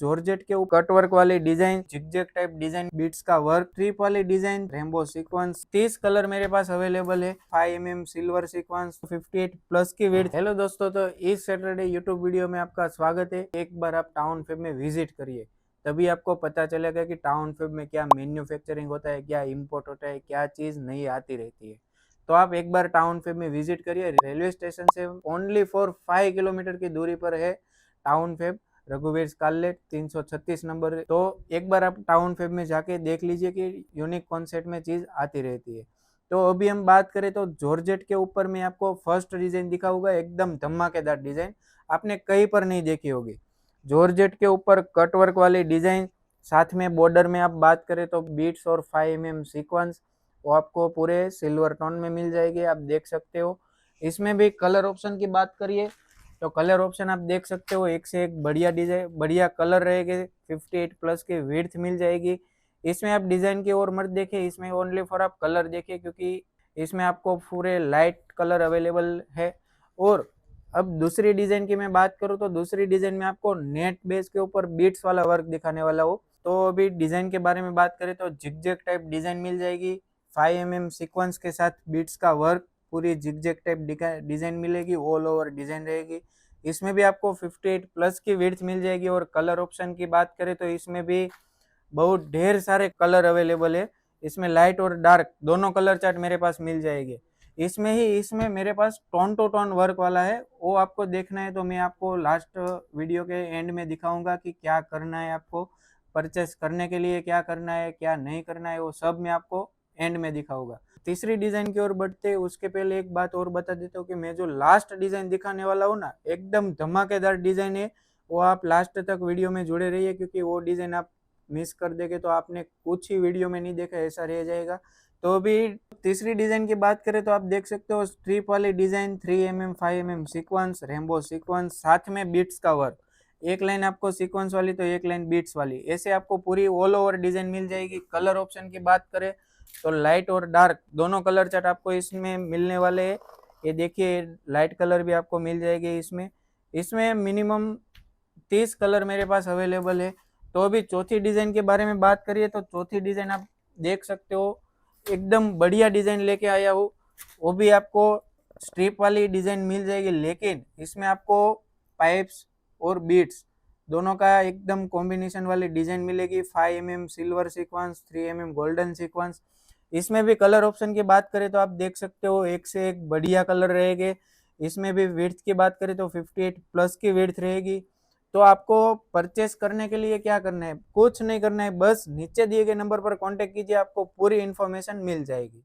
Georgette के ऊपर cut work वाली design, zigzag type design, beads का वर्क, स्ट्रिप वाली डिजाइन, रेनबो सीक्वेंस। 30 कलर मेरे पास अवेलेबल है। 5 mm सिल्वर सीक्वेंस, 58 प्लस की विड्थ। हेलो दोस्तों, तो इस सैटरडे यूट्यूब वीडियो में आपका स्वागत है। एक बार आप टाउन फेब में विजिट करिए, तभी आपको पता चलेगा कि टाउन फेब में क्या मैन्युफैक्चरिंग होता है, क्या इम्पोर्ट होता है, क्या चीज नई आती रहती है। तो आप एक बार टाउन फेब में विजिट करिए। रेलवे स्टेशन से ओनली फॉर 5 किलोमीटर की दूरी पर है टाउन फेब, रघुवीर स्कारलेट 336 नंबर। तो एक बार आप टाउन फेब में जाके देख लीजिए कि यूनिक कॉन्सेप्ट में चीज आती रहती है। तो अभी हम बात करें तो जॉर्जेट के ऊपर में आपको फर्स्ट डिजाइन दिखाऊंगा, एकदम धमाकेदार डिजाइन, आपने कहीं पर नहीं देखी होगी। जॉर्जेट के ऊपर कट वर्क वाली डिजाइन, साथ में बॉर्डर में आप बात करें तो बीट्स और 5 mm सीक्वेंस, वो आपको पूरे सिल्वर टोन में मिल जाएगी, आप देख सकते हो। इसमें भी कलर ऑप्शन की बात करिए तो कलर ऑप्शन आप देख सकते हो, एक से एक बढ़िया डिजाइन, बढ़िया कलर रहेंगे। 58 प्लस की विड्थ मिल जाएगी। इसमें आप डिजाइन की ओर मत देखिए, इसमें ओनली फॉर आप कलर देखिए, क्योंकि इसमें आपको पूरे लाइट कलर अवेलेबल है। और अब दूसरी डिजाइन की मैं बात करूँ तो दूसरी डिजाइन में आपको नेट बेस के ऊपर बीट्स वाला वर्क दिखाने वाला हो। तो अभी डिजाइन के बारे में बात करें तो जिगजैग टाइप डिजाइन मिल जाएगी, 5 mm सीक्वेंस के साथ बीट्स का वर्क, पूरी जिगजैग टाइप डिजाइन मिलेगी, ऑल ओवर डिजाइन रहेगी। इसमें भी आपको 58 प्लस की विड्थ मिल जाएगी। और कलर ऑप्शन की बात करें तो इसमें भी बहुत ढेर सारे कलर अवेलेबल है। इसमें लाइट और डार्क दोनों कलर चार्ट मेरे पास मिल जाएंगे। इसमें मेरे पास टोन टू टोन वर्क वाला है, वो आपको देखना है तो मैं आपको लास्ट वीडियो के एंड में दिखाऊंगा कि क्या करना है, आपको परचेस करने के लिए क्या करना है, क्या नहीं करना है, वो सब मैं आपको एंड में दिखाऊंगा। तीसरी डिजाइन की ओर बढ़ते उसके पहले एक बात और बता देता हूँ कि मैं जो लास्ट डिजाइन दिखाने वाला हूँ ना, एकदम धमाकेदार डिजाइन है। वो आप लास्ट तक वीडियो में जुड़े रहिए, क्योंकि वो डिजाइन आप मिस कर देंगे तो आपने कुछ ही वीडियो में नहीं देखा, ऐसा रह जाएगा। तो अभी तीसरी डिजाइन की बात करें तो आप देख सकते हो स्ट्रिप वाली design, 3 mm 5 mm sequence, rainbow sequence, साथ में बीट्स का वर्क। एक लाइन आपको सीक्वेंस वाली तो एक लाइन बीट्स वाली, ऐसे आपको पूरी ऑल ओवर डिजाइन मिल जाएगी। कलर ऑप्शन की बात करें तो लाइट और डार्क दोनों कलर चार्ट आपको इसमें मिलने वाले हैं। ये देखिए, लाइट कलर भी आपको मिल जाएगी इसमें। इसमें मिनिमम 30 कलर मेरे पास अवेलेबल है। तो अभी चौथी डिजाइन के बारे में बात करिए तो चौथी डिजाइन आप देख सकते हो, एकदम बढ़िया डिजाइन लेके आया हूँ। वो भी आपको स्ट्रिप वाली डिजाइन मिल जाएगी, लेकिन इसमें आपको पाइप्स और बीट्स दोनों का एकदम कॉम्बिनेशन वाली डिजाइन मिलेगी। 5 mm silver sequence, 3 mm golden sequence. इसमें भी कलर ऑप्शन की बात करें तो आप देख सकते हो, एक से एक बढ़िया कलर रहेंगे। इसमें भी विड्थ की बात करें तो 58 प्लस की विड्थ रहेगी। तो आपको परचेस करने के लिए क्या करना है, कुछ नहीं करना है, बस नीचे दिए गए नंबर पर कांटेक्ट कीजिए, आपको पूरी इन्फॉर्मेशन मिल जाएगी।